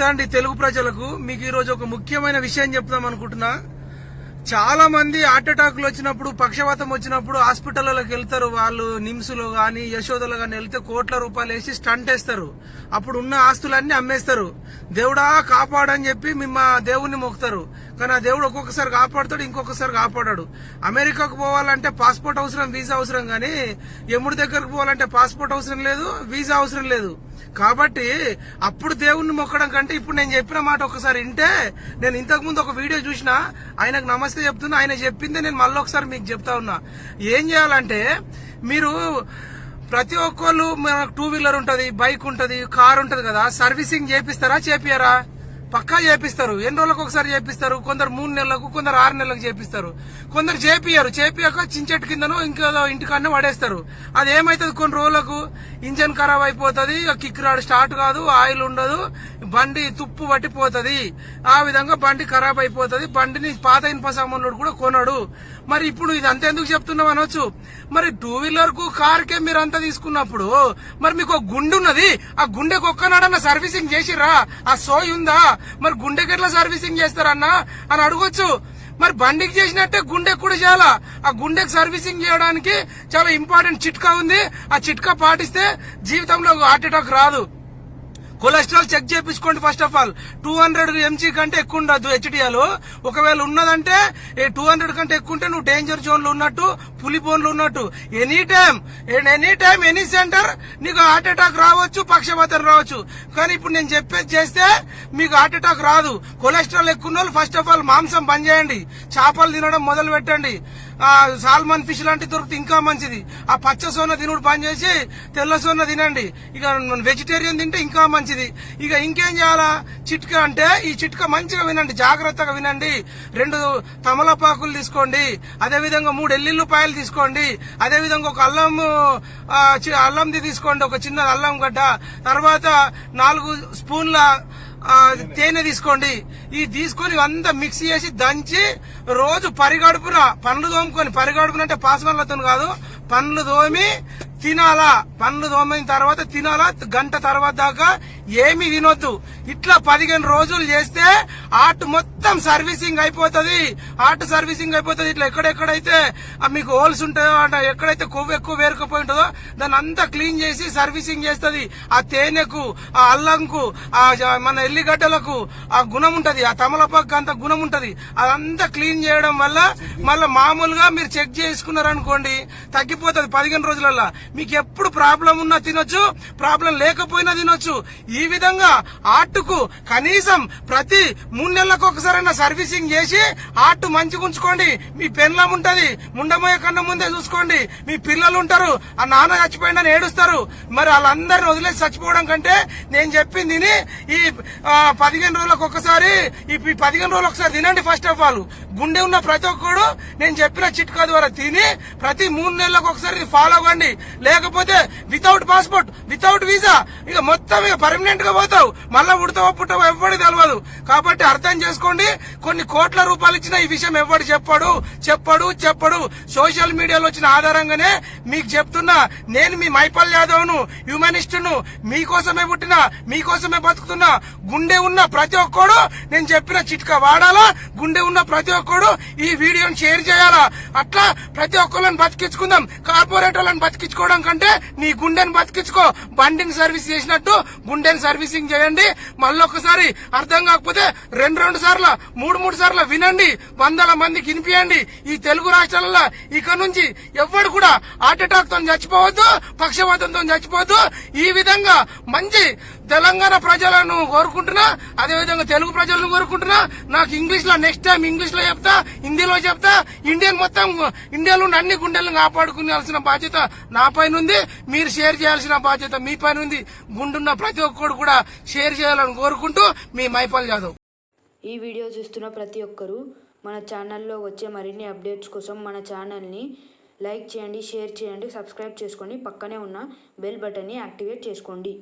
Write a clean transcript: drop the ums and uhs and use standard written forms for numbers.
నమస్తే అండి తెలుగు ప్రజలకు. మీకు ఈ రోజు ఒక ముఖ్యమైన విషయం చెప్దాం అనుకుంటున్నా. చాలా మంది హార్ట్ అటాక్లు వచ్చినప్పుడు, పక్షవాతం వచ్చినప్పుడు హాస్పిటల్లోకి వెళ్తారు. వాళ్ళు నిమ్స్ లో గానీ యశోదలో గానీ వెళ్తే కోట్ల రూపాయలు వేసి స్టంట్ వేస్తారు. అప్పుడు ఉన్న ఆస్తులన్నీ అమ్మేస్తారు. దేవుడా కాపాడని చెప్పి మిమ్మ దేవుణ్ణి మొక్కుతారు. కానీ ఆ దేవుడు ఒక్కొక్కసారి కాపాడుతాడు, ఇంకొకసారి కాపాడాడు. అమెరికాకు పోవాలంటే పాస్పోర్ట్ అవసరం, వీసా అవసరం. గానీ యముడి దగ్గరకు పోవాలంటే పాస్పోర్ట్ అవసరం లేదు, వీసా అవసరం లేదు. కాబట్టి అప్పుడు దేవుణ్ణి మొక్కడం కంటే ఇప్పుడు నేను చెప్పిన మాట ఒకసారి వింటే, నేను ఇంతకు ముందు ఒక వీడియో చూసిన, ఆయనకు నమస్తే చెప్తున్నా. ఆయన చెప్పిందే నేను మళ్ళీ ఒకసారి మీకు చెప్తా ఉన్నా. ఏం చేయాలంటే, మీరు ప్రతి ఒక్కళ్ళు, టూ వీలర్ ఉంటది, బైక్ ఉంటది, కార్ ఉంటది కదా, సర్వీసింగ్ చేపిస్తారా చేపియరా? పక్కా చేపిస్తారు. ఎన్ని రోజులకు ఒకసారి చేపిస్తారు. కొందరు 3 నెలలకు, కొందరు 6 నెలలకు చేపిస్తారు. కొందరు చేపియరు. చేపియాక చించెట్టు కిందనో ఇంకేదో ఇంటికన్నా పడేస్తారు. అది ఏమైతుంది, కొన్ని రోజులకు ఇంజన్ ఖరాబ్ అయిపోతుంది, కిక్ రాడ్ స్టార్ట్ కాదు, ఆయిల్ ఉండదు, బండి తుప్పు పట్టిపోతుంది. ఆ విధంగా బండి ఖరాబ్ అయిపోతుంది. బండిని పాత ఇనుప సామాన్లు కూడా కొనడు. మరి ఇప్పుడు ఇది అంతెందుకు చెప్తున్నాం అనొచ్చు. మరి టూ వీలర్ కు, కార్ కే మీరు అంతా తీసుకున్నప్పుడు మరి మీకు ఒక గుండె ఉన్నది, ఆ గుండెకు ఒక్కనాడన్నా సర్వీసింగ్ చేసిరా? ఆ సోయి ఉందా? మరి గుండెకి ఎట్లా సర్వీసింగ్ చేస్తారన్నా అని అడగొచ్చు. మరి బండికి చేసినట్టే గుండెకి కూడా చేయాలా. ఆ గుండెకి సర్వీసింగ్ చేయడానికి చాలా ఇంపార్టెంట్ చిట్కా ఉంది. ఆ చిట్కా పాటిస్తే జీవితంలో హార్ట్ అటాక్ రాదు. కొలెస్ట్రాల్ చెక్ చేయించుకోండి. ఫస్ట్ ఆఫ్ ఆల్ 200 mg కంటే ఎక్కువ ఉండదు హెచ్డిఎల్. ఒకవేళ ఉన్నదంటే 200 కంటే ఎక్కువ ఉంటే నువ్వు డేంజర్ జోన్ లో ఉన్నట్టు, పులి బోన్ లో ఉన్నట్టు. ఎనీ టైం ఎనీ సెంటర్ నీకు హార్ట్ అటాక్ రావచ్చు, పక్షవాతం రావచ్చు. కానీ ఇప్పుడు నేను చెప్పేది చేస్తే మీకు హార్ట్ అటాక్ రాదు. కొలెస్ట్రాల్ ఎక్కువ ఉన్న వాళ్ళు ఫస్ట్ ఆఫ్ ఆల్ మాంసం బంద్ చేయండి. చేపలు తినడం మొదలు పెట్టండి. సాల్మన్ ఫిష్ లాంటి దొరికితే ఇంకా మంచిది. ఆ పచ్చ సోన తినుడు బంద్ చేసి తెల్ల సోన తినండి. ఇక వెజిటేరియన్ తింటే ఇంకా మంచిది. ఇక ఇంకేం చేయాలా చిట్కా అంటే, ఈ చిట్కా మంచిగా వినండి, జాగ్రత్తగా వినండి. 2 తమలపాకులు తీసుకోండి. అదేవిధంగా 3 ఎల్లుల్లిపాయలు తీసుకోండి. అదేవిధంగా ఒక అల్లంది తీసుకోండి, ఒక చిన్న అల్లం గడ్డ. తర్వాత 4 స్పూన్ల తేనె తీసుకోండి. ఈ తీసుకొని అంతా మిక్స్ చేసి దంచి రోజు పరిగడుపున పండ్లు తోముకొని, పరిగడుపున అంటే పాసనలతో కాదు, పండ్లు తోమి తినాలా. పండ్లు తోమిన తర్వాత తినాలా. గంట తర్వాత దాకా ఏమి తినొద్దు. ఇట్లా 15 రోజులు చేస్తే హార్ట్ మొత్తం సర్వీసింగ్ అయిపోతుంది. హార్ట్ సర్వీసింగ్ అయిపోతుంది. ఇట్లా ఎక్కడెక్కడైతే మీకు హోల్స్ ఉంటాయో, ఎక్కడైతే కొవ్వు ఎక్కువ వేరుకపోయి ఉంటుందో దాన్ని అంతా క్లీన్ చేసి సర్వీసింగ్ చేస్తుంది. ఆ తేనెకు, ఆ అల్లంకు, ఆ మన ఎల్లిగడ్డలకు ఆ గుణం ఉంటది. ఆ తమలపాకు అంత గుణం ఉంటది. అదంతా క్లీన్ చేయడం వల్ల మళ్ళీ మామూలుగా మీరు చెక్ చేసుకున్నారనుకోండి తగ్గిపోతుంది 15 రోజులలో. మీకు ఎప్పుడు ప్రాబ్లం ఉన్నా తినొచ్చు, ప్రాబ్లం లేకపోయినా తినొచ్చు. ఈ విధంగా హార్ట్కు కనీసం ప్రతి 3 నెలలకు ఒకసారైనా సర్వీసింగ్ చేసి హార్ట్ మంచిగా ఉంచుకోండి. మీ పెన్లం ఉంటది, ముండమోయ కన్నా ముందే చూసుకోండి. మీ పిల్లలు ఉంటారు, ఆ నాన్న చచ్చిపోయిందని ఏడుస్తారు. మరి వాళ్ళందరిని వదిలేసి చచ్చిపోవడం కంటే నేను చెప్పింది ఈ 15 రోజులకు ఒకసారి, ఈ 15 రోజులు ఒకసారి తినండి. ఫస్ట్ ఆఫ్ ఆల్ గుండె ఉన్న ప్రతి ఒక్కడు నేను చెప్పిన చిట్కా ద్వారా తిని ప్రతి 3 నెలలకు ఒకసారి ఫాలో అవ్వండి. లేకపోతే వితౌట్ పాస్పోర్ట్, వితౌట్ వీసా, ఇక మొత్తం ఇక పర్మనెంట్ గా పోతావు. మళ్ళా ఉడతావో పుట్టవో ఎవ్వడికి తెలియదు. కాబట్టి అర్థం చేసుకోండి. కొన్ని కోట్ల రూపాయలు ఇచ్చిన ఈ విషయం ఎవడు చెప్పడు. సోషల్ మీడియాలో వచ్చిన ఆధారంగానే మీకు చెప్తున్నా. నేను మీ మైపాల్ యాదవ్ ను, హ్యూమనిస్ట్ ను, మీకోసమే పుట్టినా, మీకోసమే బతుకుతున్నా. గుండె ఉన్న ప్రతి ఒక్కడు నేను చెప్పిన చిట్కా వాడాలా. గుండె ఉన్న ప్రతి ఒక్కడు ఈ వీడియోని షేర్ చేయాలా. అట్లా ప్రతి ఒక్కళ్ళని బతికించుకుందాం. కార్పొరేట్ వాళ్ళని బతికించుకోవడం కంటే నీ గుండెని బతికించుకో. బండిని సర్వీస్ చేసినట్టు గుండెని సర్వీసింగ్ చేయండి. మళ్ళొకసారి అర్థం కాకపోతే 2 సార్లు 3 సార్లు వినండి. 100 మందికి వినిపియండి. ఈ తెలుగు రాష్ట్రాలలో ఇక నుంచి ఎవ్వడు కూడా హార్ట్ అటాక్ తో చచ్చిపోవద్దు, పక్షవాతంతో చచ్చిపోవద్దు. ఈ విధంగా మంచి తెలంగాణ ప్రజలను కోరుకుంటున్నా, అదేవిధంగా తెలుగు ప్రజలను కోరుకుంటున్నా. నాకు ఇంగ్లీష్ లో నెక్స్ట్ టైం ఇంగ్లీష్ లో చెప్తా, హిందీలో చెప్తా. ఇండియాలో ఉన్న అన్ని గుండెలను కాపాడుకునేయాల్సిన బాధ్యత నా పైన ఉంది. మీరు షేర్ చేయాల్సిన బాధ్యత మీ పైన ఉంది. గుండున్న ప్రతి ఒక్కరు కూడా షేర్ చేయాలని కోరుకుంటూ మీ మైపాల్ యాదవ్. ఈ వీడియో చూస్తున్న ప్రతి ఒక్కరూ మన ఛానల్లో వచ్చే మరిన్ని అప్డేట్స్ కోసం మన ఛానల్ని లైక్ చేయండి, షేర్ చేయండి, సబ్స్క్రైబ్ చేసుకోండి. పక్కనే ఉన్న బెల్ బటన్ని యాక్టివేట్ చేసుకోండి.